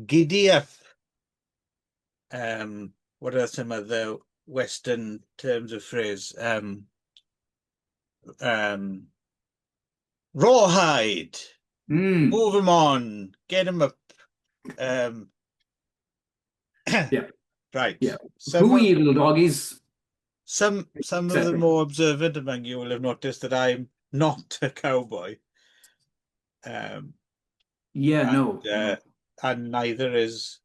Giddy up. What are some other Western terms of phrase? Um, Rawhide. Mm, Move them on. Get them up. Um, yeah, right. yeah. Hooey, little doggies, Some of the etc. more observant among you will have noticed that I'm not a cowboy. Um, Yeah, no, uh, no. and neither is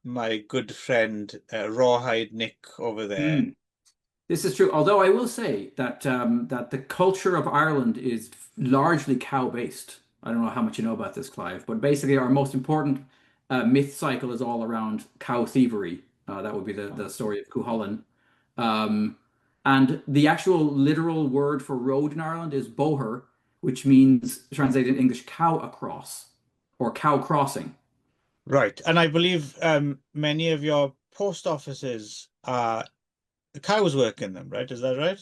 my good friend Rawhide Nick over there. Mm. This is true. Although I will say that that the culture of Ireland is largely cow-based. I don't know how much you know about this, Clive, but basically our most important myth cycle is all around cow thievery. That would be the story of Cuchulainn. Um, and the actual literal word for road in Ireland is boher, which means translated in English cow across or cow crossing. Right. And I believe many of your post offices are cows work in them, right? Is that right?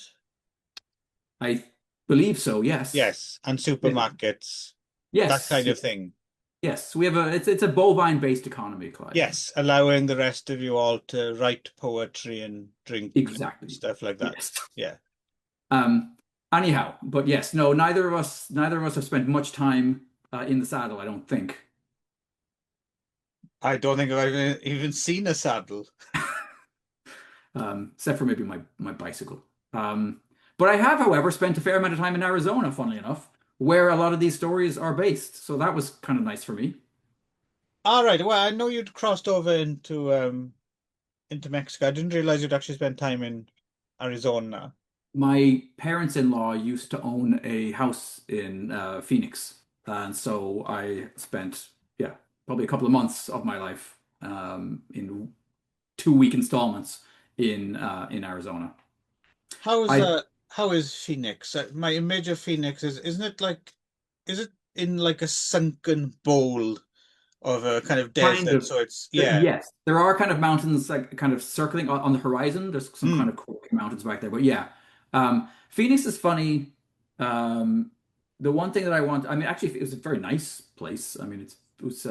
I believe so, yes. Yes. And Yeah. supermarkets, that Yes, kind of yes, thing. yes. We have a it's a bovine-based economy, Clive. Yes. Allowing the rest of you all to write poetry and drink Exactly. stuff like that. Yes. Yeah. Um, anyhow, but yes, no, neither of us have spent much time in the saddle, I don't think. I don't think I've even seen a saddle. Except for maybe my bicycle. But I have, however, spent a fair amount of time in Arizona, funnily enough, where a lot of these stories are based. So that was kind of nice for me. All right. Well, I know you'd crossed over into Mexico. I didn't realize you'd actually spent time in Arizona. My parents-in-law used to own a house in Phoenix, and so I spent, yeah, probably a couple of months of my life in 2-week installments in Arizona. I How is Phoenix? My image of Phoenix is isn't it like is it in like a sunken bowl of a kind of kind desert? of So it's yeah. yes, there are kind of mountains like kind of circling on the horizon. There's some kind Mm, of cool mountains back there, but yeah, Phoenix is funny. Um, the one thing that I want, I mean, actually, it was a very nice place. I mean, it was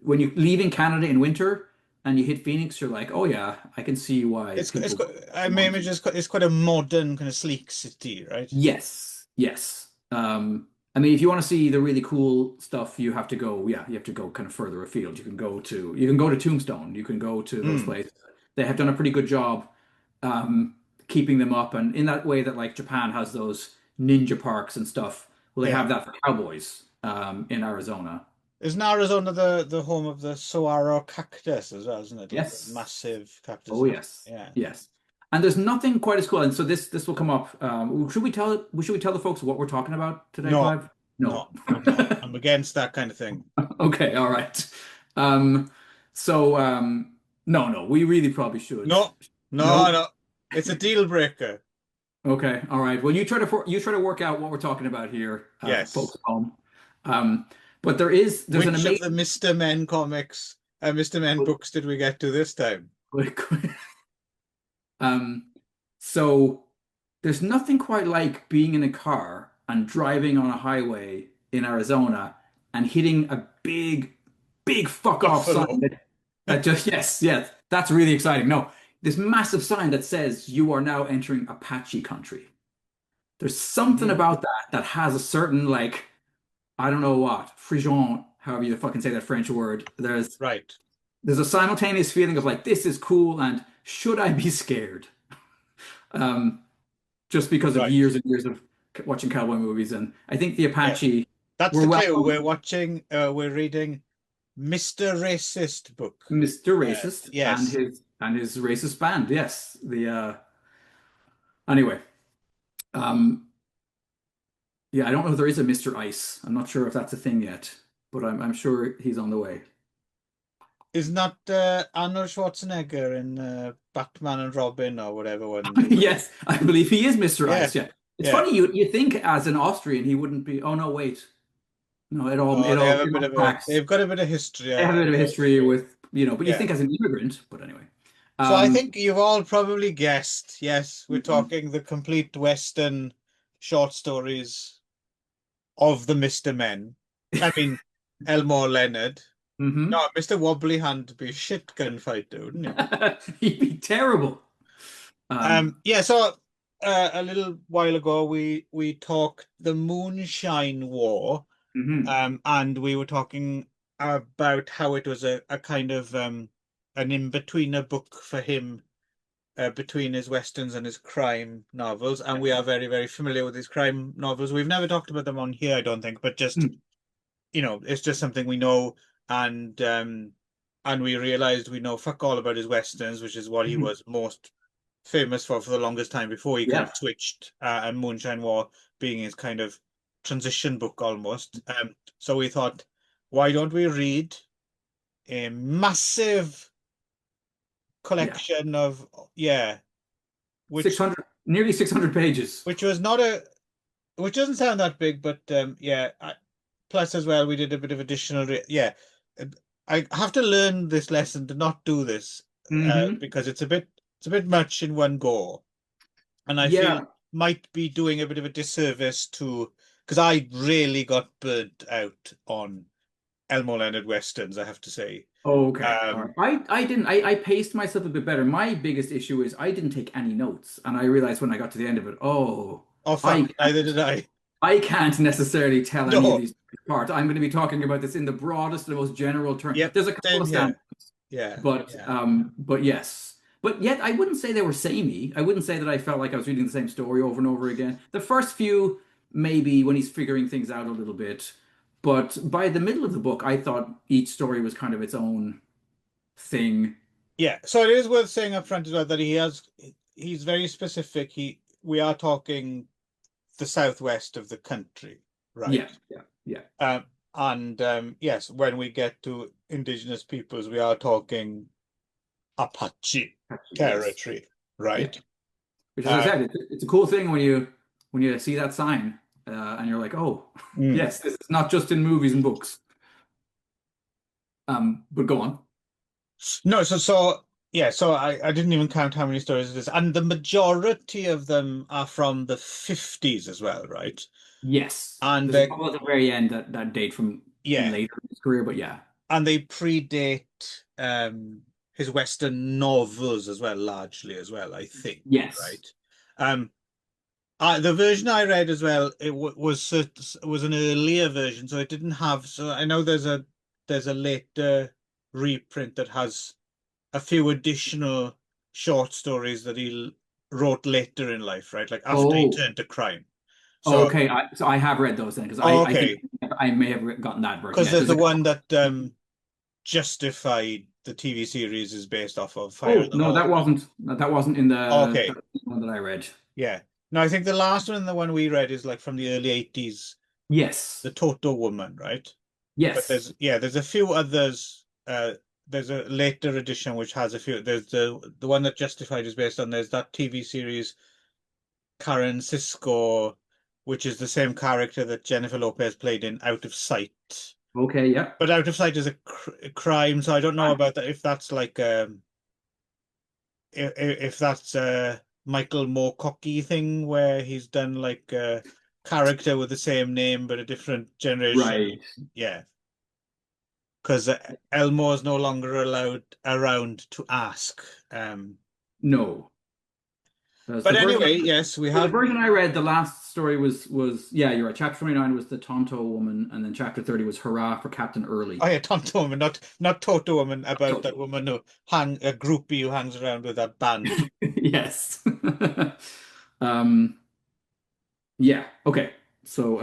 when you're leaving Canada in winter and you hit Phoenix, you're like, oh yeah, I can see why it's people quite, my want image to. is it's quite a modern kind of sleek city, right? Yes, yes. I mean, if you want to see the really cool stuff, you have to go. Yeah, you have to go kind of further afield. You can go to Tombstone. You can go to those Mm, places. They have done a pretty good job keeping them up, and in that way that like Japan has those ninja parks and stuff. Well, they yeah. have that for cowboys in Arizona. Isn't Arizona the home of the saguaro cactus as well, isn't it? Like the Yes. massive Oh cactuses. yes, Yeah. yes. And there's nothing quite as cool. And so this will come up. Should we tell the folks what we're talking about today, No, Clive? No. no. I'm against that kind of thing. Okay, all right. Um, so no, no, we really probably should. No, Nope. no. It's a deal breaker. Okay, all right. Well, you try to work out what we're talking about here, folks Yes. at home. Um, but there's an Which of the amazing Mr. Men comics, Mr. Men books did we get to this time? um, so there's nothing quite like being in a car and driving on a highway in Arizona and hitting a big fuck off sign Buffalo. that just yes, that's really exciting. No, this massive sign that says you are now entering Apache country. There's something Mhm. about that has a certain like I don't know what frisson, however you fucking say that French word. Right, There's a simultaneous feeling of like this is cool and should I be scared? Um, just because of right. years and years of watching cowboy movies, and I think the Yeah. Apache That's were the well clue. known, We're reading Mr. Racist book. Mr. Racist and Yes. his racist band. Yes, the anyway. Um, Yeah, I don't know if there is a Mr. Ice. I'm not sure if that's a thing yet, but I'm sure he's on the way. Isn't that Arnold Schwarzenegger in Batman and Robin or whatever one they were? Yes, I believe he is Mr. Yeah, Ice. Yeah, it's yeah. funny you think as an Austrian he wouldn't be. Oh no, wait, no, it all Oh, it they all have a it bit all of a, tracks. they've got a bit of history, They have a bit of a that's for history sure. with but you Yeah. think as an immigrant, but anyway. So I Um, think you've all probably guessed. Yes, we're mhm. talking the complete Western short stories of the Mr. Men. I mean, Elmore Leonard. Hmm. No, Mr. Wobbly Hand would be a shit gunfighter, wouldn't he? He'd be terrible. Yeah, so a little while ago we talked the Moonshine War, Mhm. and we were talking about how it was a kind of an in-betweener book for him between his westerns and his crime novels, and we are very, very familiar with his crime novels. We've never talked about them on here, I don't think, but just Mm. it's just something we know, and we realized we know fuck all about his westerns, which is what he Mhm. was most famous for the longest time before he kind of Yeah, switched, and Moonshine War being his kind of transition book almost. So we thought, why don't we read a massive yeah. collection of, yeah, which 600, nearly 600 pages. which was not a which doesn't sound that big, but yeah. Plus, as well, we did a bit of additional. Yeah, Uh, I have to learn this lesson to not do this Hmm. because it's a bit much in one go, and I feel Yeah. might be doing a bit of a disservice to because I really got burnt out on Elmore Leonard westerns. I have to say. Okay. All Um, right. I didn't. I paced myself a bit better. My biggest issue is I didn't take any notes, and I realized when I got to the end of it, oh, oh I fuck! Neither did I. I can't necessarily tell any of No. these apart. I'm going to be talking about this in the broadest and most general term. Yep. There's a couple Same of standards. here. Yeah. But Yeah. but yes. But yet I wouldn't say they were samey. I wouldn't say that I felt like I was reading the same story over and over again. The first few, maybe when he's figuring things out a little bit. But by the middle of the book, I thought each story was kind of its own thing. Yeah, so it is worth saying up front as well that he's very specific. We are talking the southwest of the country, right? Yeah, yeah, yeah. Um, and yes, when we get to indigenous peoples, we are talking Apache Actually, yes. territory, Yeah. right? Which, as I Uh, said, it's a cool thing when you see that sign and you're like, oh, mm. yes, this is not just in movies and books. But go on. No, so yeah, so I didn't even count how many stories it is, and the majority of them are from the 50s as well, right? Yes. And There's a they couple at the very end that date from yeah, later in his career, but yeah. and they predate his Western novels as well, largely as well, I think, Yes. right? Um, the version I read as well, was an earlier version, so it didn't have. So I know there's a later reprint that has a few additional short stories that he wrote later in life, right? Like after he Oh, turned to crime. So, okay. So I have read those then because oh, I think okay, I may have gotten that version. because Yes, there's there's the a one couple. that Justified, the TV series, is based off of Fire Oh in the no, Hole, right? that wasn't in the Okay, one that I read. yeah. No, I think the last one, the one we read, is like from the early 80s, Yes. the Toto Woman, right? But Yes. there's a few others. There's a later edition which has a few. There's the one that Justified is based on. There's that TV series Karen Cisco, which is the same character that Jennifer Lopez played in Out of Sight. Okay. Yeah. But Out of Sight is a crime, so I don't know about that. If that's like if that's a Michael Moorcocky thing where he's done like a character with the same name but a different generation. Right. Yeah, because Elmore's no longer allowed around to ask. Um, No. So but anyway, yes, we the have. version I read, the last story was yeah, you're right. Chapter 29 was the Tonto woman, and then chapter 30 was Hurrah for Captain Oh Early. yeah, Tonto Woman, not Toto Woman, about that woman who a groupie who hangs around with that band. Yes. Um, yeah. Okay. So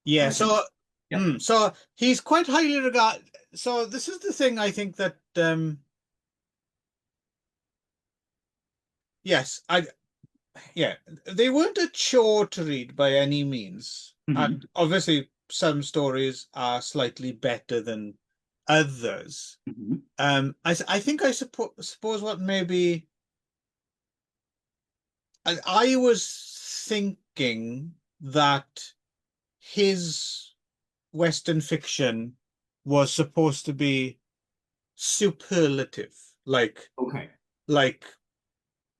Yeah, I can. so Yeah. so he's quite highly regarded. So this is the thing I think that yes, I yeah, they weren't a chore to read by any means. Hmm. And obviously some stories are slightly better than others. Hmm. I think I suppose what maybe I was thinking that his Western fiction was supposed to be superlative, Okay. like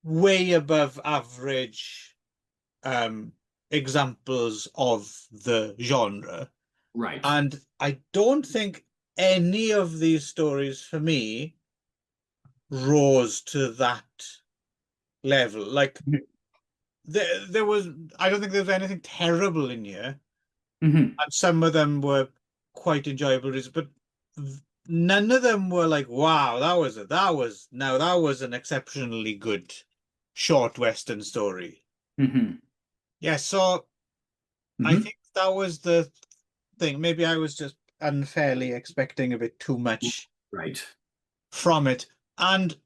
way above average um examples of the genre. Right. And I don't think any of these stories for me rose to that level. Like there was, I don't think there was anything terrible in here, Hmm. and some of them were quite enjoyable reads, but none of them were like, wow, that was an exceptionally good short Western story. Hmm. Yeah, so I Hmm. think that was the thing. Maybe I was just unfairly expecting a bit too much Right. from it. And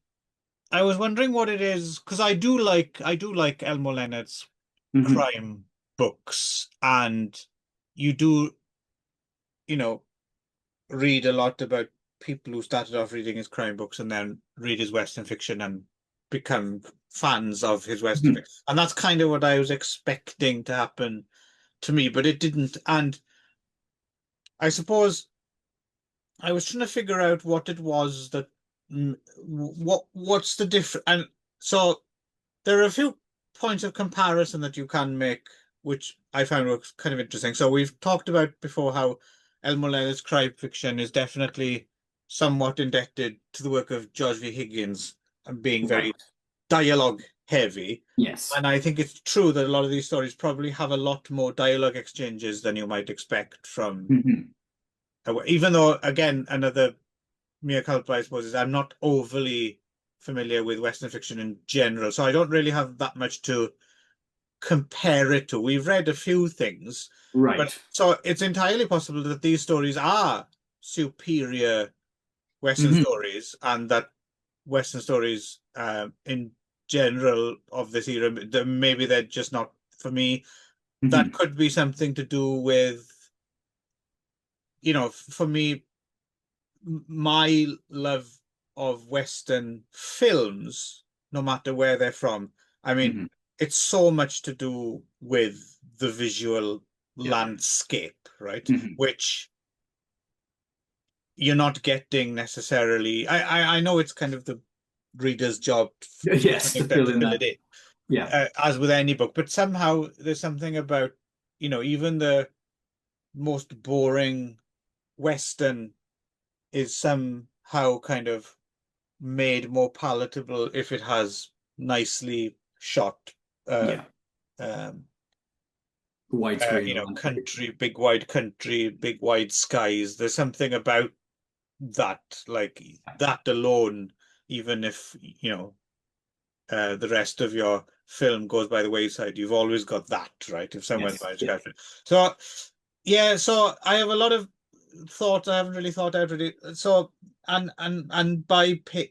I was wondering what it is, because I do like Elmore Leonard's Hmm. crime books, and you do, you know, read a lot about people who started off reading his crime books and then read his Western fiction and become fans of his Western Hmm. fiction. And that's kind of what I was expecting to happen to me, but it didn't. And I suppose I was trying to figure out what it was that what's the difference. And so there are a few points of comparison that you can make, which I found were kind of interesting. So we've talked about before how Elmore Leonard's crime fiction is definitely somewhat indebted to the work of George V. Higgins and being very Right. dialogue heavy. Yes. And I think it's true that a lot of these stories probably have a lot more dialogue exchanges than you might expect from, Hmm. even though, again, another mea culpa, I suppose, is I'm not overly familiar with Western fiction in general, so I don't really have that much to compare it to. We've read a few things, but Right. so it's entirely possible that these stories are superior Western Hmm. stories, and that Western stories in general of this era, maybe they're just not for me. That Hmm. could be something to do with, for me, my love of Western films, no matter where they're from. I mean, Hmm. it's so much to do with the visual Yeah. landscape, right? Hmm. Which you're not getting necessarily. I know it's kind of the reader's job to some Yes, to extent fill to in fill that. it in, Yeah. as with any book, but somehow there's something about, even the most boring Western is somehow kind of made more palatable if it has nicely shot, uh, Yeah. um, Widescreen landscape. country, big wide country, big wide skies. There's something about that, like that alone, even if, the rest of your film goes by the wayside, you've always got that, right? If someone's Yes. managed to Yeah. capture it. So, yeah, so I have a lot of thoughts I haven't really thought out really. So, and by I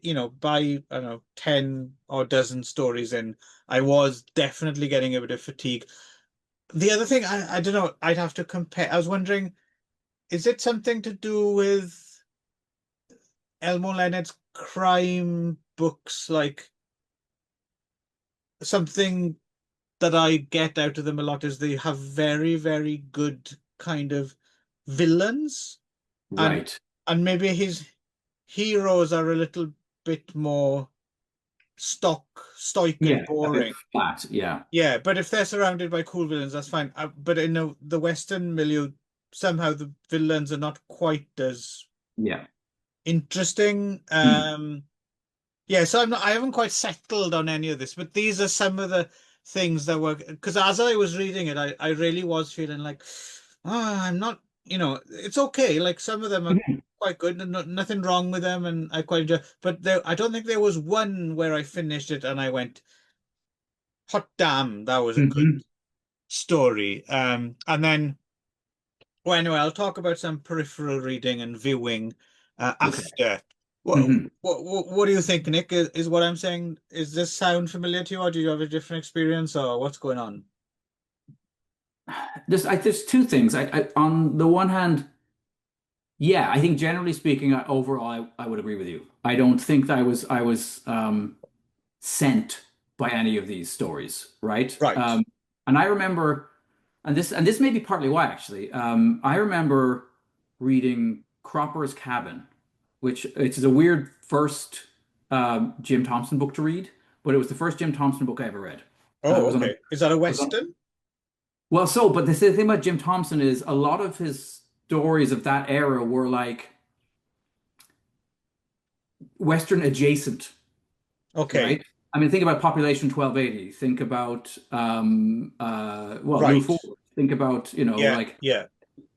don't know, 10 or dozen stories in, I was definitely getting a bit of fatigue. The other thing, I don't know, I'd have to compare. I was wondering, is it something to do with Elmore Leonard's crime books, like something that I get out of them a lot is they have very, very good kind of villains, and Right. maybe his heroes are a little bit more stoic and Yeah. A bit boring. flat. Yeah. Yeah, but if they're surrounded by cool villains, that's fine. But in the Western milieu, somehow the villains are not quite as Yeah. interesting. Mm. Yeah, so I haven't quite settled on any of this, but these are some of the things that were, because as I was reading it, I really was feeling like, I'm not, it's okay. Like some of them are Mhm. quite good and nothing wrong with them, and I quite enjoy. But I don't think there was one where I finished it and I went, hot damn, that was a good Mhm. story. And then, well, anyway, I'll talk about some peripheral reading and viewing Okay. after. Mhm. What do you think, Nick? Is what I'm saying, is this sound familiar to you, or do you have a different experience, or what's going on? There's two things. On the one hand, yeah, I think generally speaking, overall, I would agree with you. I don't think that I was sent by any of these stories, right? Right. And I remember, and this may be partly why actually. I remember reading Cropper's Cabin, which it is a weird first Jim Thompson book to read, but it was the first Jim Thompson book I ever read. It Oh, was on a, okay. Is that a was on, Western? well, so, but the thing about Jim Thompson is a lot of his. stories of that era were like Western adjacent, Okay. right? I mean, think about Population 1280. Think about well, Lou Right. Ford. Think about, Yeah. like Yeah.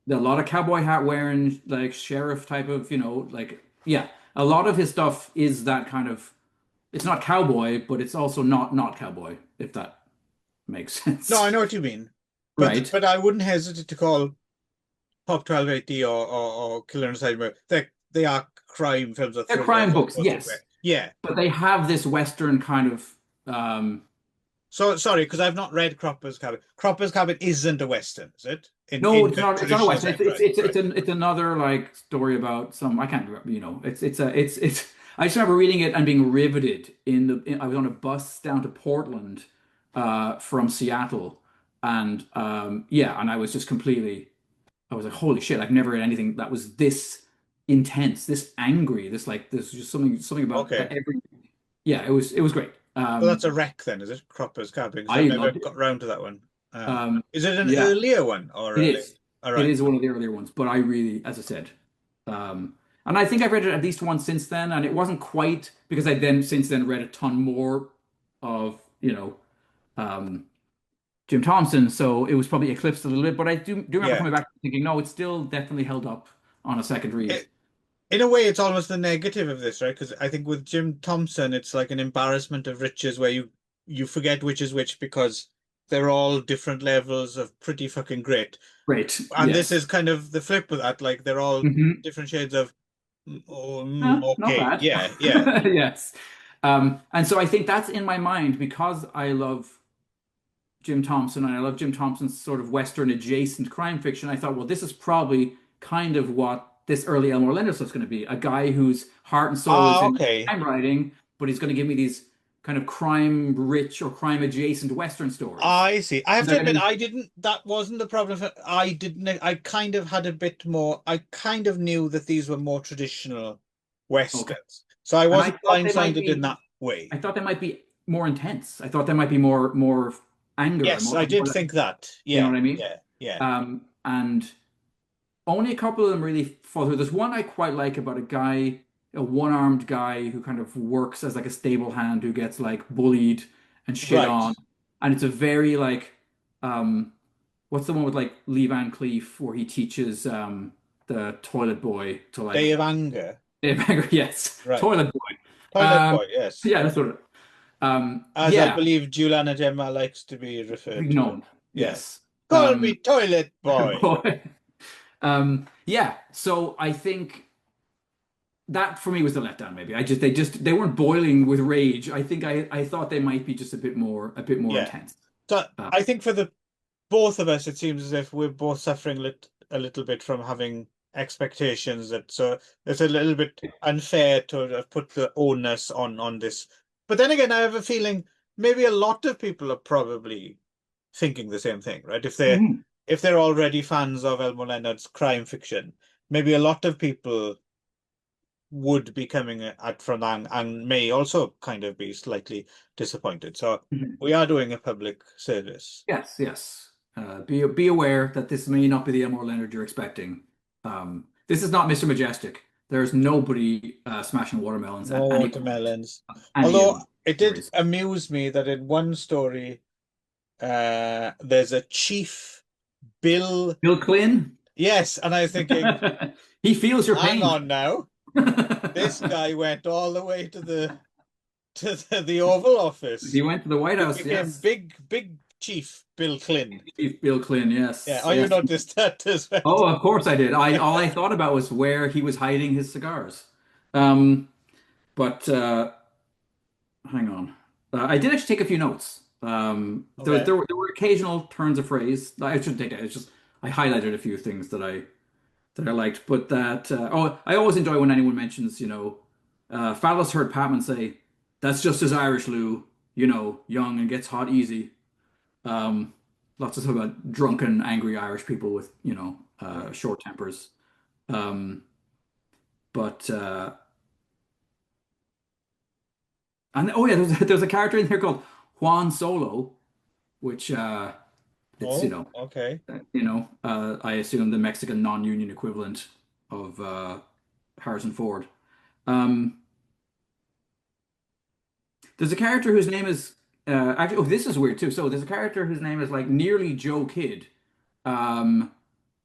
a lot of cowboy hat wearing, like sheriff type of, like yeah, a lot of his stuff is that kind of. It's not cowboy, but it's also not cowboy, if that makes No, sense. I know what you mean. Right. But I wouldn't hesitate to call Pop 1280 or Killer Inside Murder. They are crime films or They're thrillers crime as books, opposed to yes, yeah. but they have this Western kind of So sorry, because I've not read Cropper's Cabin. Cropper's Cabin isn't a Western, is it? no, In it's the not. It's not a traditional Western. sense, right? Right. It's another like story about some. I can't remember. It's. I just remember reading it and being riveted. I was on a bus down to Portland, from Seattle, and yeah, and I was just completely. I was like, holy shit! I've never read anything that was this intense, this angry, this like there's just something about Okay. every. Yeah, it was great. So that's a wreck then, is it? Cropper's Cabin, because I I've never loved it. got round to that one. Is it an Yeah. earlier one or It a is. late? All It right. is one of the earlier ones, but I really, as I said, and I think I've read it at least once since then, and it wasn't quite because I then since then read a ton more of, um, Jim Thompson, so it was probably eclipsed a little bit. But I do remember Yeah. coming back and thinking, no, it's still definitely held up on a second read. It, in a way, it's almost the negative of this, right? Because I think with Jim Thompson, it's like an embarrassment of riches where you forget which is which because they're all different levels of pretty fucking great. Great. And this Yes. is kind of the flip of that. Like they're all Hmm. different shades of oh, Not okay, bad. yeah, yeah, Yes. And so I think that's in my mind because I love Jim Thompson, and I love Jim Thompson's sort of Western adjacent crime fiction. I thought, well, this is probably kind of what this early Elmore Leonard stuff's going to be. A guy whose heart and soul is in okay. crime writing, but he's going to give me these kind of crime rich or crime adjacent Western stories. I see. I have And to they're admit, going to, I didn't. That wasn't the problem. I didn't. I kind of had a bit more. I kind of knew that these were more traditional okay. westerns, so I And I wasn't thought they might blindsided in be, that way. I thought they might be more intense. I thought there might be more anger, Yes, I did think that. you know Yeah, what I mean? yeah, yeah. And only a couple of them really fall through. There's one I quite like about a guy, a one-armed guy who kind of works as like a stable hand who gets like bullied and shit Right. on. And it's a very like what's the one with like Lee Van Cleef where he teaches the toilet boy to Day like of Anger. yes, Right. toilet boy. Toilet Um Boy. Yes. yeah, that's what As I yeah, believe Juliana Gemma likes to be referred to it. known. Yeah. Yes. Call me Toilet Boy. Boy. Yeah, so I think that for me was the letdown maybe. They weren't boiling with rage. I think I thought they might be just a bit more Yeah. intense. So Uh, I think for the both of us, it seems as if we're both suffering a little bit from having expectations that so it's a little bit unfair to have put the onus on this. But then again, I have a feeling maybe a lot of people are probably thinking the same thing, right? mhm, If they're already fans of Elmore Leonard's crime fiction, maybe a lot of people would be coming at from that and may also kind of be slightly disappointed. So mhm. we are doing a public service. Yes, yes. Be aware that this may not be the Elmore Leonard you're expecting. This is not Mr. Majestic. There's nobody smashing watermelons at No any point. watermelons. Any of Although the it did stories. amuse me that in one story, there's a chief Bill. Bill Clyn, Yes, and I was thinking, he feels your hang pain. on now, this guy went all the way to the Oval Office. He went to the White He House, became yes. big Chief Bill Clyn. Chief Bill Clyn, Yeah, yes, oh, you yes. noticed that as well. Oh, of course I did. I all I thought about was where he was hiding his cigars. Um, but hang on, I did actually take a few notes. There, Okay. there were there were occasional turns of phrase. I shouldn't take it. It's just I highlighted a few things that I liked. But I always enjoy when anyone mentions, Fallis heard Patman say, "That's just as Irish, Lou. Young and gets hot easy." Um, Lots of stuff about drunken, angry Irish people with, short tempers. Um, but and oh yeah, there's a character in there called Juan Solo, which It's, Oh, okay. I assume the Mexican non-union equivalent of Harrison Ford. Um, there's a character whose name is actually. Oh, this is weird too. So there's a character whose name is like nearly Joe Kidd, um,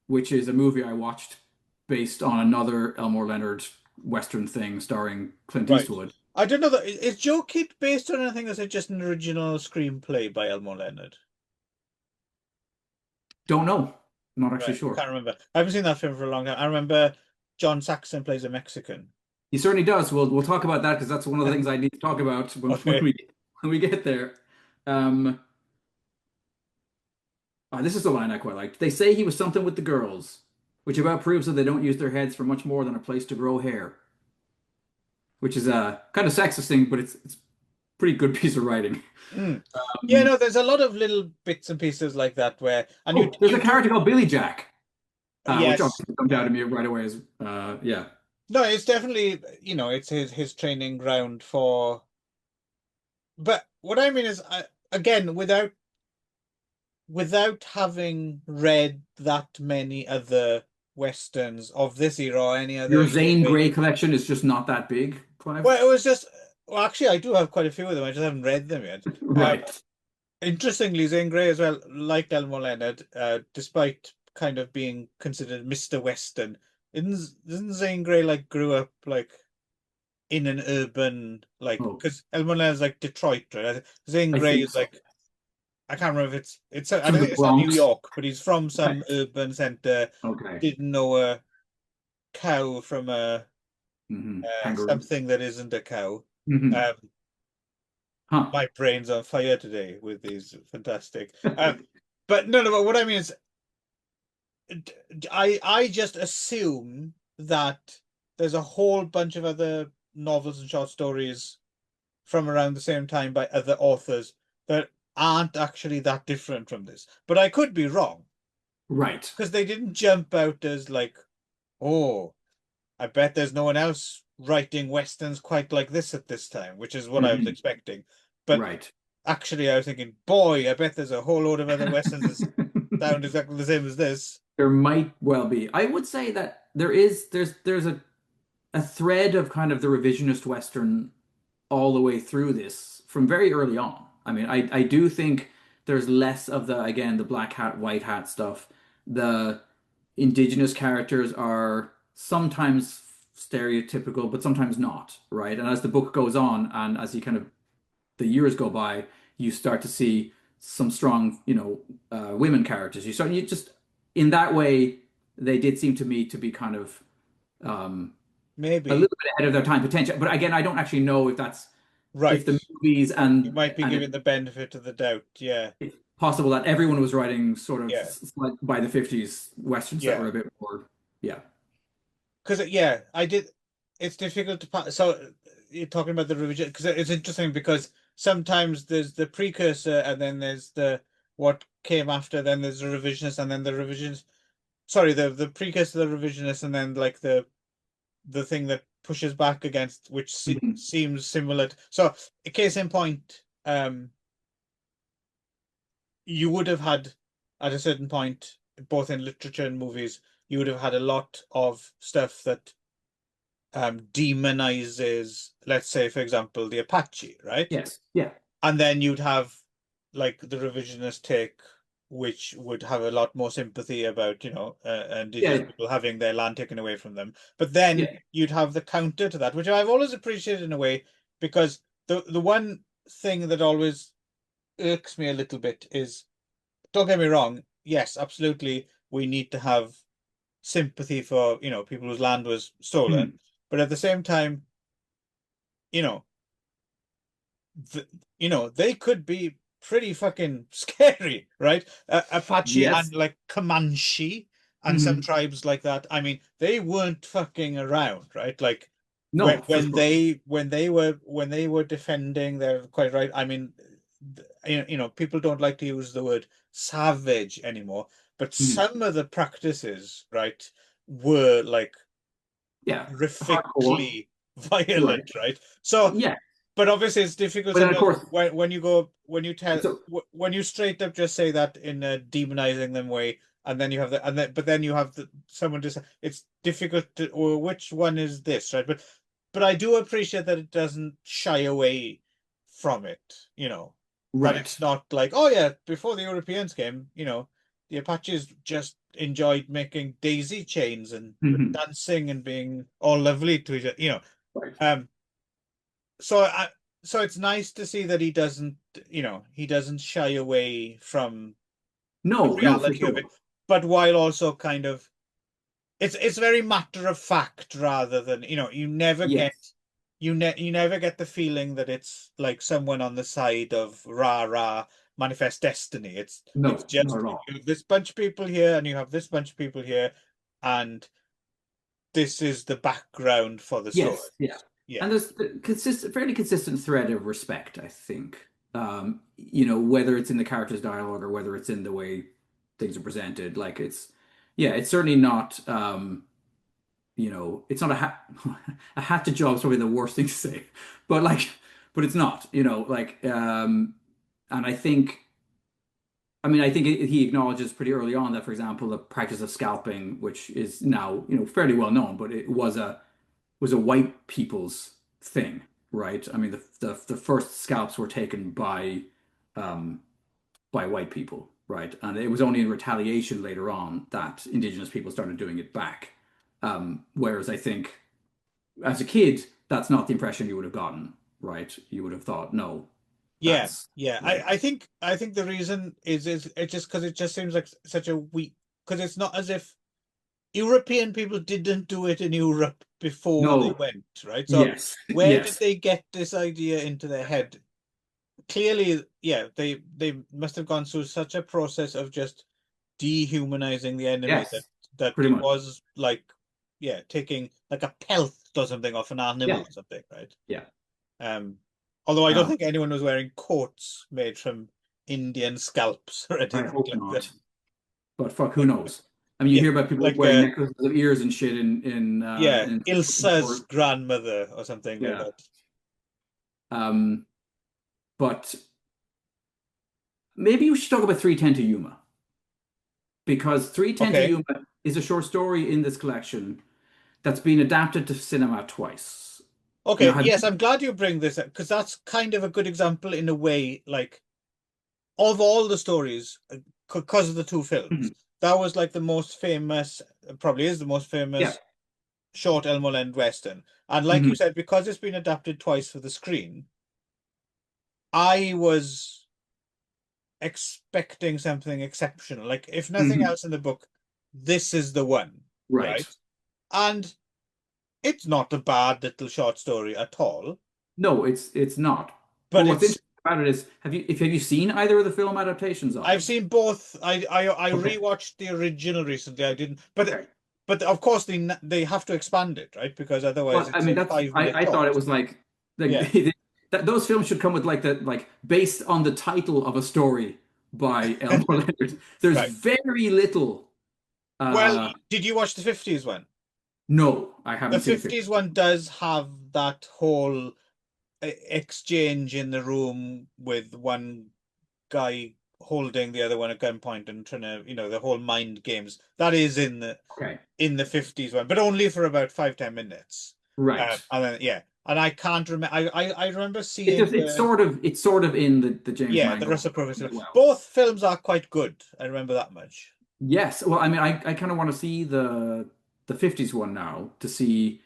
which is a movie I watched based on another Elmore Leonard Western thing starring Clint Right. Eastwood. I don't know that is Joe Kidd based on anything, or is it just an original screenplay by Elmore Leonard? Don't know. Not actually Right. sure. Can't remember. I haven't seen that film for a long time. I remember John Saxon plays a Mexican. He certainly does. We'll talk about that because that's one of the things I need to talk about when Okay. we get there. Um, this is the line I quite liked. They say he was something with the girls, which about proves that they don't use their heads for much more than a place to grow hair, which is a kind of sexist thing, but it's a pretty good piece of writing. Mm. Yeah, Um, no, there's a lot of little bits and pieces like that where, and you oh, there's you a do, character called Billy Jack, which yes, obviously jumped out at me right away as yeah. no, it's definitely, it's his training ground for. But what I mean is, again, without having read that many other westerns of this era or any other Your era Zane made. Grey collection is just not that big, Clive. Well, it was just. Well, actually, I do have quite a few of them. I just haven't read them yet. Right. Interestingly, Zane Grey as well, like Elmore Leonard, despite kind of being considered Mr. Western, isn't Zane Grey like grew up like in an urban like Oh, because Elmore Leonard's like Detroit, right? Zane I Grey think is so. like I can't remember if it's I From don't the think it's not New Bronx. York, but he's from Right. some urban center. Okay. Didn't know a cow from a Kangaroo. something that isn't a cow. Hmm. Um, Huh. my brain's on fire today with these fantastic. But no, no. But what I mean is, I just assume that there's a whole bunch of other novels and short stories from around the same time by other authors that aren't actually that different from this. But I could be wrong Right. because they didn't jump out as like, oh, I bet there's no one else writing westerns quite like this at this time, which is what I was Hmm. expecting. But Right. actually, I was thinking, boy, I bet there's a whole load of other westerns that sound exactly the same as this. There might well be. I would say that there's a thread of kind of the revisionist Western all the way through this from very early on. I mean, I do think there's less of the, again, the black hat, white hat stuff. The indigenous characters are sometimes stereotypical, but sometimes not, right? And as the book goes on and as you kind of the years go by, you start to see some strong, women characters. You just in that way, they did seem to me to be kind of a Maybe. little bit ahead of their time potential. But again, I don't actually know if Right. the movies You might be and giving the benefit of the doubt. Yeah. it's possible that everyone was writing sort of Yeah. like by the 50s westerns that Yeah. were a bit more, yeah. Because yeah, I did. It's difficult to so you're talking about the revision because it's interesting because sometimes there's the precursor and then there's the what came after, then there's the revisionist and then the revisions. Sorry, the precursor, the revisionist, and then like the thing that pushes back against, which Mhm. seems similar. So, a case in point, you would have had at a certain point, both in literature and movies, you would have had a lot of stuff that demonizes, let's say, for example, the Apache, right? Yes. Yeah. And then you'd have like the revisionist take, which would have a lot more sympathy about, indigenous Yeah. people having their land taken away from them. But then Yeah. you'd have the counter to that, which I've always appreciated in a way, because the one thing that always irks me a little bit is, don't get me wrong, yes, absolutely, we need to have sympathy for, people whose land was stolen. Mhm. But at the same time, you know, they could be pretty fucking scary, right? Apache Yes. and like Comanche and some Mhm. tribes like that. I mean, they weren't fucking around, right? Like when No, for when sure. they when they were defending, they're quite right. I mean, people don't like to use the word savage anymore, but Mhm. some of the practices, right, were like Yeah. Hardcore. horrifically Right. violent, right? So Yeah. but obviously it's difficult But then, of sometimes course, when you go when you tell so when you straight up just say that in a demonizing them way, and then you have the and then but then you have someone just it's difficult to or which one is this, right? But I do appreciate that it doesn't shy away from it, that it's right. not like, oh yeah, before the Europeans came, the Apaches just enjoyed making daisy chains and Mhm. dancing and being all lovely to each other. Right. Um, so I so it's nice to see that he doesn't shy away from the No, no, for reality of sure. it, but while also kind of it's very matter of fact rather than Yes. you never get the feeling that it's like someone on the side of rah rah manifest destiny. It's No, not just at like all. you have this bunch of people here and you have this bunch of people here, and this is the background for the Yes, yeah. stories. Yeah. And there's a fairly consistent thread of respect, I think. Whether it's in the characters' dialogue or whether it's in the way things are presented. Like yeah, it's certainly not, it's not a hat, a hat to job is probably the worst thing to say, but but it's not, and I think he acknowledges pretty early on that, for example, the practice of scalping, which is now, fairly well known, but it was a white people's thing, right? I mean, the first scalps were taken um, by white people, right? And it was only in retaliation later on that indigenous people started doing it back. Whereas I think as a kid, that's not the impression you would have gotten, right? You would have thought, no, Yeah, that's yeah. like, I think the reason is it just because it just seems like such a weak because it's not as if European people didn't do it in Europe before they no, went, right? So yes, where did yes, they get this idea into their head? Clearly, yeah, they must have gone through such a process of just dehumanizing the enemy that yes, pretty it much. was like, yeah, taking like a pelt or something off an animal Yeah, or something, right? yeah. Um, Although I don't Um, think anyone was wearing coats made from Indian scalps or I anything hope like that. not. But fuck, who Like, knows? I mean, you yeah, hear about people like wearing necklaces of ears and shit yeah, in Ilsa's before, grandmother or something like yeah. that. Um, but maybe we should talk about 310 to Yuma because 310 to Okay. Yuma is a short story in this collection that's been adapted to cinema twice. Now, Okay, yes, I'm glad you bring this up because that's kind of a good example in a way, like of all the stories, because of the two films. Mhm. That was like the most famous, probably is the most Yeah. famous short Elmore Western. And like you Mhm. said, because it's been adapted twice for the screen, I was expecting something exceptional. Like, if nothing Mhm. else in the book, this is the one, Right. right? And it's not a bad little short story at all, No, it's not. But but what's it's interesting about it is, have you seen either of the film adaptations of I've them? seen both. I Okay. rewatched the original recently. I didn't, Okay. but of course they have to expand it, right? Because otherwise Well, I it's mean, a 5 minute I thought it short. was like Yeah. that those films should come with like based on the title of a story by Elmore Leonard. There's Right. very little. Well, Uh, did you watch the 50s one? no, I The haven't seen the 50s 50s. one does have that whole exchange in the room with one guy holding the other one at gunpoint and trying to, the whole mind games. That is Okay, in the 50s one, but only for about 5-10 minutes. right. And then yeah, and I can't remember. I remember seeing It's sort of in the James the Mangold Russell Crowe as film. well. Both films are quite good. I remember that much. Yes. Well, I mean, I kind of want to see the 50s one now to see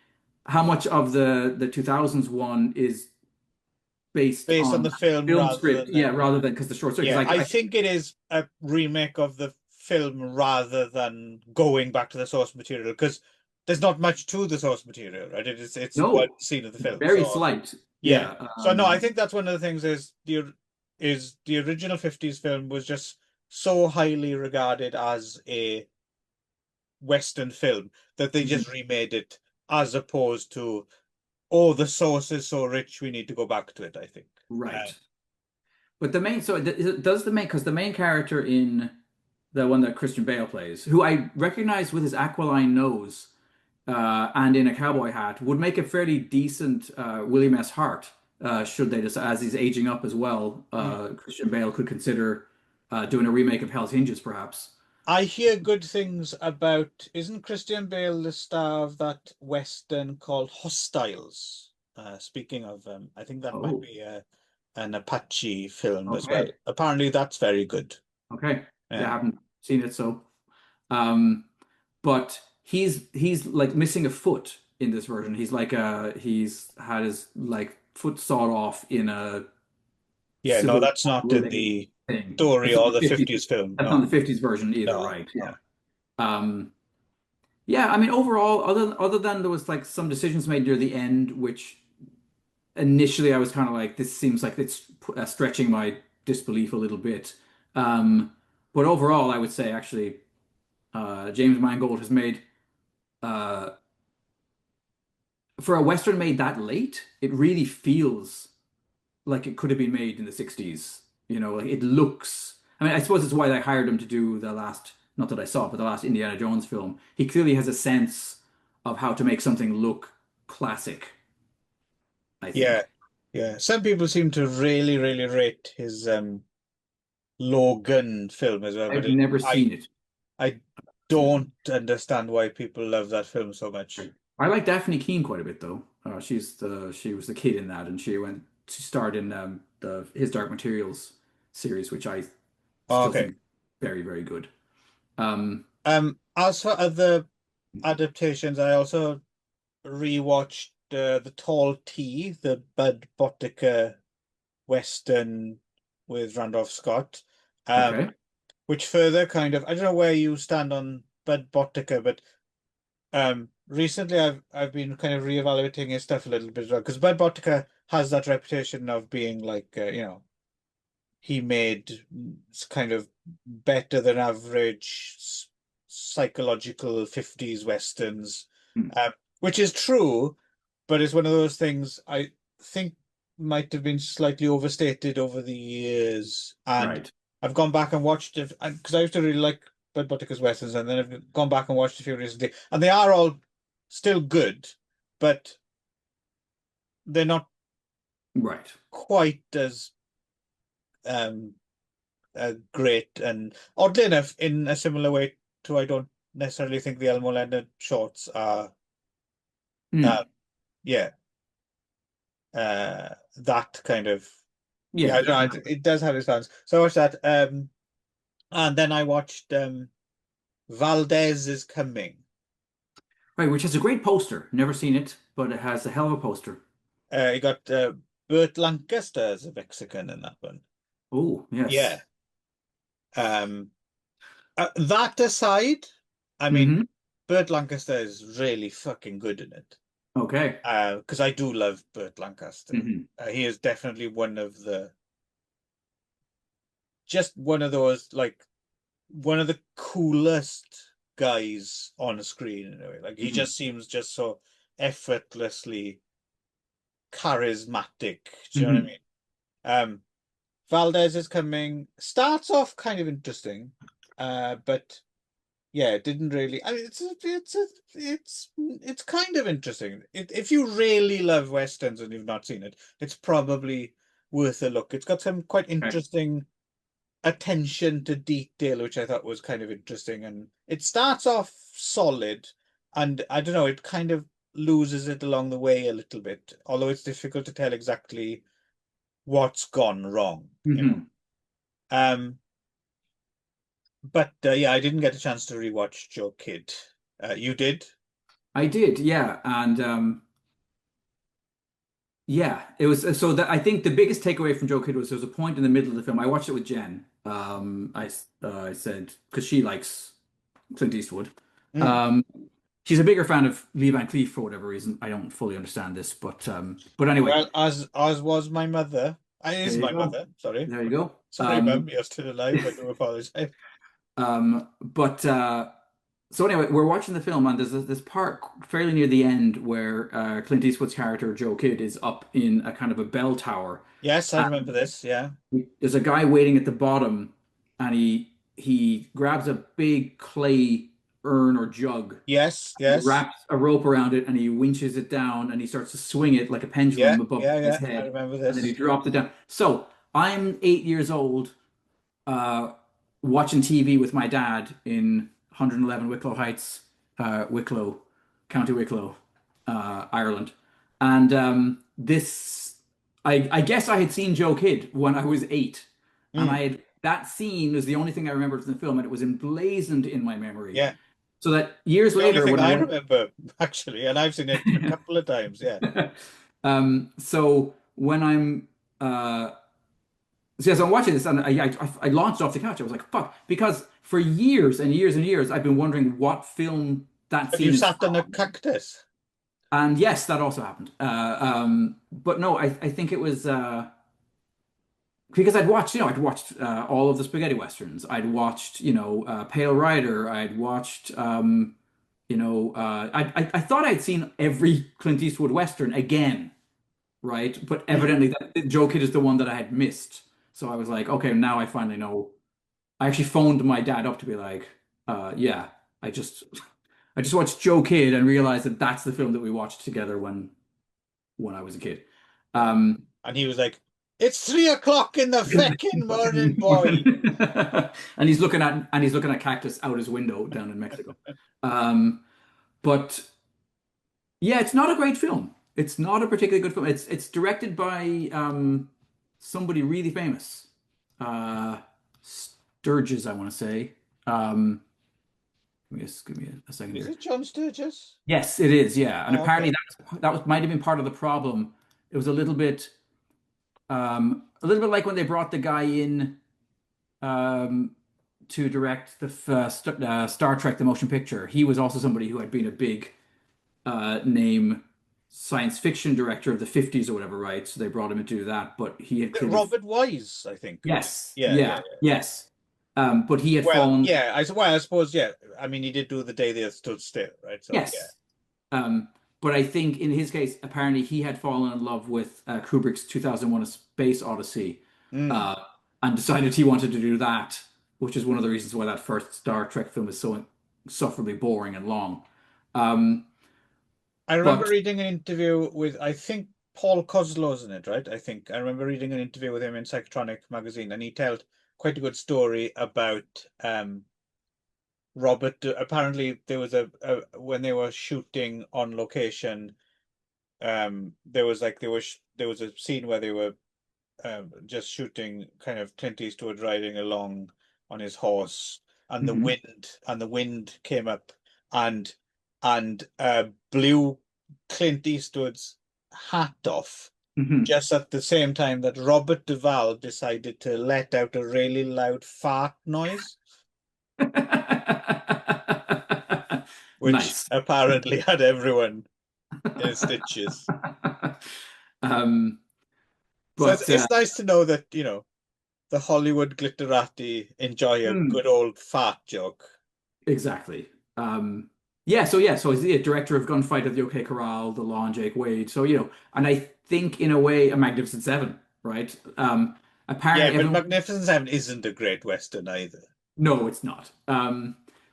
how much of the 2000s one is based Based on on the film film rather script, than the yeah, rather than because the short story, yeah, because I think it is a remake of the film rather than going back to the source material because there's not much to the source material, right? It's one no, scene of the it's film. very So slight. yeah. Yeah. So no, I think that's one of the things is the original 50s film was just so highly regarded as a Western film that they Mhm. just remade it as opposed to, oh, the source is so rich, we need to go back to it, I think. Right. But the main, so does the main, because the main character in the one that Christian Bale plays, who I recognize with his aquiline nose and in a cowboy hat, would make a fairly decent William S. Hart should they just, as he's aging up as well, Christian Bale could consider doing a remake of Hell's Hinges, perhaps. I hear good things about. Isn't Christian Bale the star of that Western called Hostiles? Speaking of, I think that might Oh, be an Apache film as well. okay, Apparently, that's very good. okay. Yeah, I Yeah. haven't seen it, so. Um, but he's like missing a foot in this version. He's had his like foot sawed off in a Yeah, no, civil that's war not in related the thing. story That's not or the the 50s. 50s film. That's not No, the 50s version either, no, right? Yeah. no. Um, yeah, I mean, overall, other than there was like some decisions made near the end, which initially I was kind of like, this seems like it's stretching my disbelief a little bit. Um, but overall, I would say actually, James Mangold has made uh, for a Western made that late, it really feels like it could have been made in the 60s. You know, like it looks. I mean, I suppose it's why they hired him to do the last, not that I saw, but the last Indiana Jones film. He clearly has a sense of how to make something look classic, I Yeah, think. yeah. Some people seem to really, really rate his Logan film as well, but I've never I seen it. I Seen it. don't understand why people love that film so much. Right. I like Daphne Keane quite a bit though. She was the kid in that, and she starred in the His Dark Materials series, which I Oh, still okay. think very, very good. Um, As for other adaptations, I also rewatched The Tall Tea, the Bud Boddicker Western with Randolph Scott, um, okay. which further kind of, I don't know where you stand on Bud Boddicker, but recently I've been kind of reevaluating his stuff a little bit as well, because Bud Boddicker has that reputation of being like, he made kind of better than average psychological 50s westerns, Hmm. um, which is true, but it's one of those things I think might have been slightly overstated over the years. And Right. I've gone back and watched it because I used to really like Bud Buttica's westerns, and then I've gone back and watched a few recently, and they are all still good, but they're not Right. quite as um great. And oddly enough, in a similar way to, I don't necessarily think the Elmore Leonard shorts are, uh, Hmm. yeah, that kind of, yeah, I Yeah. don't know, it does have its fans. So I watched that, and then I watched Valdez is Coming. Right, which has a great poster. Never seen it, but it has a hell of a poster. You got Burt Lancaster as a Mexican in that one. Oh, Yeah. yes. Um, that aside, I mean, Hmm. Burt Lancaster is really fucking good in it. Okay. Because I do love Burt Lancaster. Hmm. He is definitely just one of those, like, one of the coolest guys on screen in a way. Like, he Hmm. just seems just so effortlessly charismatic. Do you know what I Hmm. mean? Um, Valdez is coming, starts off kind of interesting, but yeah, it didn't really. I mean, it's kind of interesting. If you really love westerns and you've not seen it, it's probably worth a look. It's got some quite Okay. interesting attention to detail, which I thought was kind of interesting. And it starts off solid, and I don't know, it kind of loses it along the way a little bit, although it's difficult to tell exactly what's gone wrong, you know. Hmm. Um, but yeah, I didn't get a chance to rewatch Joe Kidd. You did? I did, yeah. And yeah, it was so that I think the biggest takeaway from Joe Kid was there was a point in the middle of the film. I watched it with Jen. I said because she likes Clint Eastwood. Mm. Um, she's a bigger fan of Lee Van Cleef for whatever reason. I don't fully understand this, but anyway, Well, as was my mother. I there is you my go. mother. Sorry, There you go. sorry, Mum. You're still alive. I do apologize. But so anyway, we're watching the film, and there's this part fairly near the end where Clint Eastwood's character Joe Kidd is up in a kind of a bell tower. Yes, I remember this. Yeah. There's a guy waiting at the bottom, and he grabs a big clay. urn or jug. Yes, He yes. wraps a rope around it and he winches it down and he starts to swing it like a Yeah, pendulum above yeah, his yeah. I head, remember and then he this. drops it down. So I'm 8 years old, uh, watching TV with my dad in 111 Wicklow Heights, Wicklow, County Wicklow, Ireland. And I guess I had seen Joe Kidd when I was 8. And Mm, that scene was the only thing I remembered from the film, and it was emblazoned in my memory. yeah. So that years The only later, thing when I I went, remember, actually, and I've seen it a couple of times. Yeah. so when I'm, uh, so as I'm watching this, and I launched off the couch. I was like, "Fuck!" Because for years and years and years, I've been wondering what film that Have you scene is sat on a from. cactus? And yes, that also happened. But no, I think it was because I'd watched all of the spaghetti westerns. I'd watched, Pale Rider. I'd watched, I thought I'd seen every Clint Eastwood western again, right? But Mm. evidently, that Joe Kid is the one that I had missed. So I was like, okay, now I finally know. I actually phoned my dad up to be like, yeah, I just I just watched Joe Kid and realized that that's the film that we watched together when I was a kid. Um, And he was like, "It's 3 o'clock in the feckin' morning, fucking boy." and he's looking at cactus out his window down in Mexico. Um, but yeah, it's not a great film. It's not a particularly good film. It's directed by somebody really famous. Uh, Sturges, I want to say. Um, give me a second Is here. it John Sturges? Yes, it is. Yeah, and Oh, apparently okay. that was might have been part of the problem. It was a little bit like when they brought the guy in um, to direct the Star Trek: The Motion Picture. He was also somebody who had been a big name science fiction director of the 50s or whatever, right? So they brought him in to do that, but he had clearly, Robert Wise, I think it was. yes, Yeah, yeah, yeah, yeah. yes. But he had Well, fallen, yeah. I suppose, yeah. I mean, he did do The Day They Stood Still, right? So, yeah. yes. Um, but I think in his case, apparently he had fallen in love with Kubrick's 2001: A Space Odyssey, Mm. uh, and decided he wanted to do that, which is one of the reasons why that first Star Trek film is so insufferably boring and long. Um, I remember but reading an interview with, I think, Paul Koslow's in it, right? I think I remember reading an interview with him in Psychotronic magazine, and he told quite a good story about Robert. Apparently, there was a when they were shooting on location, there was like there was a scene where they were just shooting kind of Clint Eastwood riding along on his horse, and mhm, the wind came up and blew Clint Eastwood's hat off mhm. just at the same time that Robert Duvall decided to let out a really loud fart noise, which Nice. apparently had everyone in stitches. Um, So but it's nice to know that, the Hollywood glitterati enjoy a mm, good old fart joke. exactly. So he's the director of Gunfight at the OK Corral, The Law and Jake Wade. So, and I think in a way a Magnificent Seven, right? Yeah, Apparently but everyone, Magnificent Seven isn't a great Western either. no, it's not.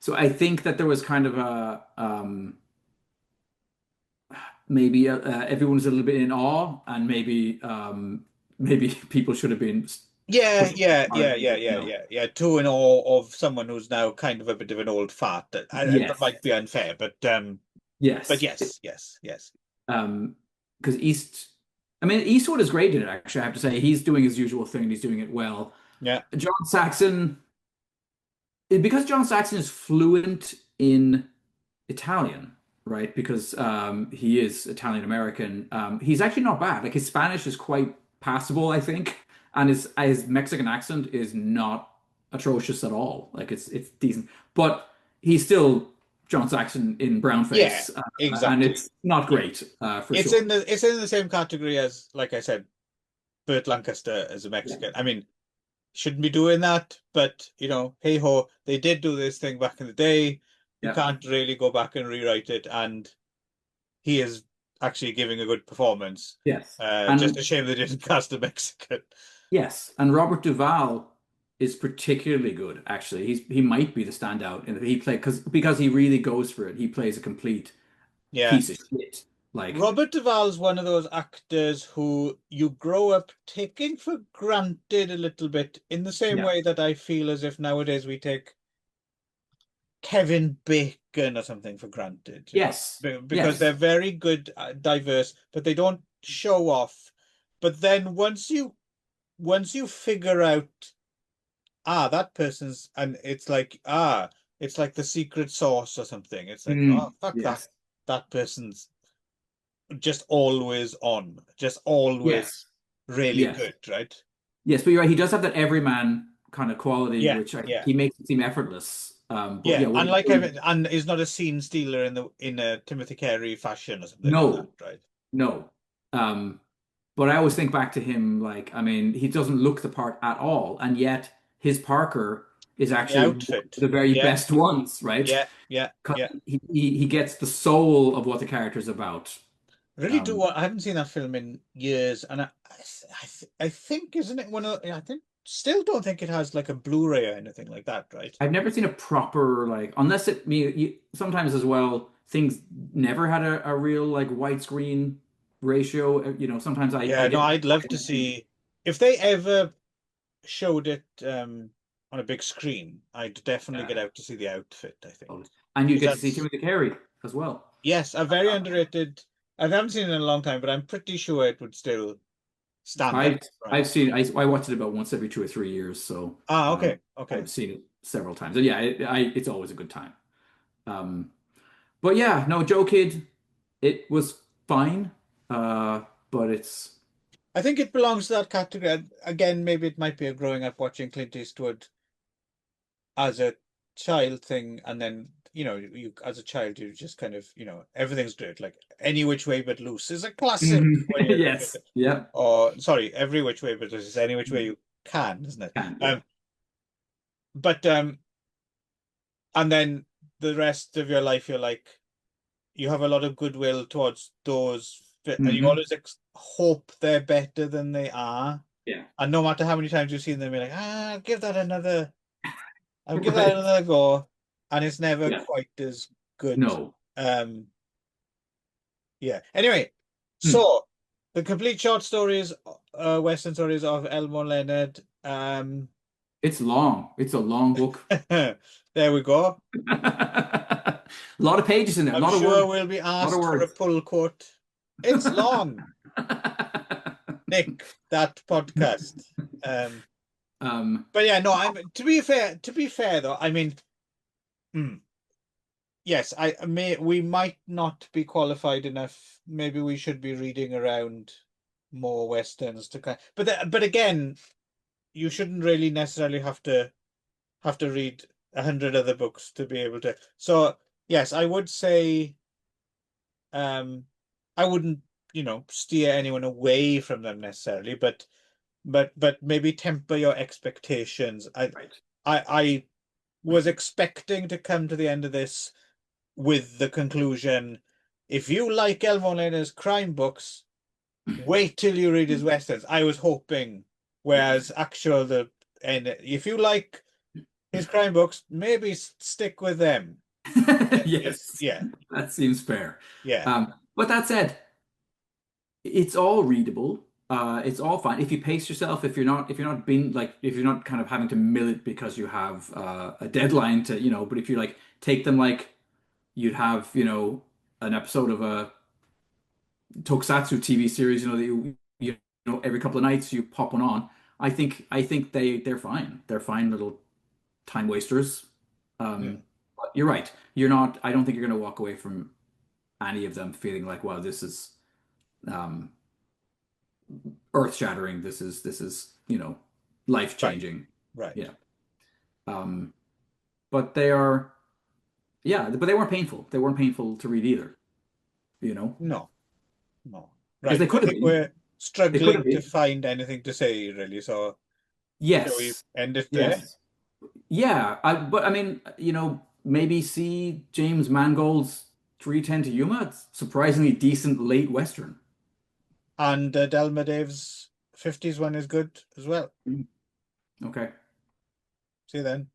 So I think that there was kind of a maybe everyone was a little bit in awe, and maybe people should have been Yeah, pushed yeah, harder. yeah, yeah, yeah, yeah, yeah. Two in awe of someone who's now kind of a bit of an old fart. That Yes, might be unfair, but yes. yes, yes, yes. Um, because I mean, Eastwood is great in it, actually, I have to say. He's doing his usual thing and he's doing it well. Yeah, John Saxon, because John Saxon is fluent in Italian, right? Because he is Italian American. He's actually not bad. Like his Spanish is quite passable, I think, and his Mexican accent is not atrocious at all. Like it's decent, but he's still John Saxon in yeah, brownface, and exactly. it's not Yeah, great for sure. it's in the same category as, like I said, Burt Lancaster as a Yeah, Mexican. I mean, shouldn't be doing that, but hey ho, they did do this thing back in the day. You yeah, can't really go back and rewrite it, and he is actually giving a good performance. yes, Just and a shame they didn't cast a Mexican. yes, and Robert Duvall. is particularly good, actually. He might be the standout in that he play because he really goes for it. He plays a complete Yeah. piece of shit. Like, Robert Duvall's one of those actors who you grow up taking for granted a little bit, in the same yeah. way that I feel as if nowadays we take Kevin Bacon or something for granted, Yes. because they're Yes. very good, diverse, but they don't show off. But then once you figure out, that person's, and it's like the secret sauce or something. It's like, oh, fuck that. Yes. That person's just always on, just always Yes. really Yes. good, right? Yes, but you're right. He does have that everyman kind of quality, Yeah, which I think yeah, he makes it seem effortless. But yeah. yeah, And like and is not a scene stealer in a Timothy Carey fashion or something like that, no, right? no. Um, but I always think back to him like, I mean, he doesn't look the part at all, and yet his Parker is The actually one of outfit. the very Yeah, best ones, right? yeah, yeah, 'Cause yeah. he gets the soul of what the character's about. Really do Um, want. I haven't seen that film in years, and I think, isn't it one of? I think still don't think it has like a Blu-ray or anything like that, right? I've never seen a proper like unless it me sometimes as well things never had a real like widescreen ratio. Sometimes I Yeah, no, get I'd love to see if they ever showed it on a big screen. I'd definitely yeah. get out to see the outfit, I think. And you Because get to see that's, Timothy Carey as well. yes, a very underrated. I haven't seen it in a long time, but I'm pretty sure it would still stand up, I've right? I've seen I watch it about once every 2 or 3 years, so Okay, okay. I've seen it several times. And yeah, it's always a good time. Um, but yeah, no, Joe Kid, it was fine. But it's I think it belongs to that category. Again, maybe it might be a growing up watching Clint Eastwood as a child thing, and then you as a child you just kind of everything's great. Like Any Which Way But Loose is a classic Mhm. when you're a kid. Yes, yeah, Or sorry, Every Which Way But Loose is Any Which Way You Can, isn't it? can yeah. But and then the rest of your life you're like, you have a lot of goodwill towards those, and you Hmm. always hope they're better than they are. Yeah. And no matter how many times you've seen them, you're like, I'll give that Right. another go. And it's never Yeah. quite as good. No. Um, yeah. Anyway, Hmm. so the complete short stories, Western stories of Elmore Leonard. It's long. It's a long book. There we go. A lot of pages in there, a I'm lot of sure words, we'll be a lot of asked for a words. pull quote. It's long, Nick, that podcast. Um, Um, but yeah, no, I'm to be fair though, I mean, hmm, yes, we might not be qualified enough. Maybe we should be reading around more westerns to kind. But again, you shouldn't really necessarily have to read 100 other books to be able to. So yes, I would say um I wouldn't steer anyone away from them necessarily, but maybe temper your expectations. right. I was expecting to come to the end of this with the conclusion, if you like Elmo Leonard's crime books, wait till you read his westerns. I was hoping, whereas actual the and if you like his crime books, maybe stick with them. Yes, Yeah, that seems fair. yeah, But that said, it's all readable. It's all fine if you pace yourself. If you're not being like if you're not kind of having to mill it because you have a deadline to But if you like take them like you'd have an episode of a tokusatsu TV series, that every couple of nights you pop one on. I think they're fine. They're fine little time wasters. yeah. But you're right. You're not. I don't think you're going to walk away from any of them feeling like, wow, this is um, earth shattering. This is life Right, changing. right. Yeah. Um, but they are. Yeah, but they weren't painful. They weren't painful to read either. You know, No, no. because Right. they I could have think been. we're They could have struggling to been. find anything to say, really. So shall we Yes. end it there? Yes. Yeah, but I mean, maybe see James Mangold's 310 to Yuma. It's surprisingly decent late Western. And Delma Dave's 50s one is good as well. Mm. Okay. See you then.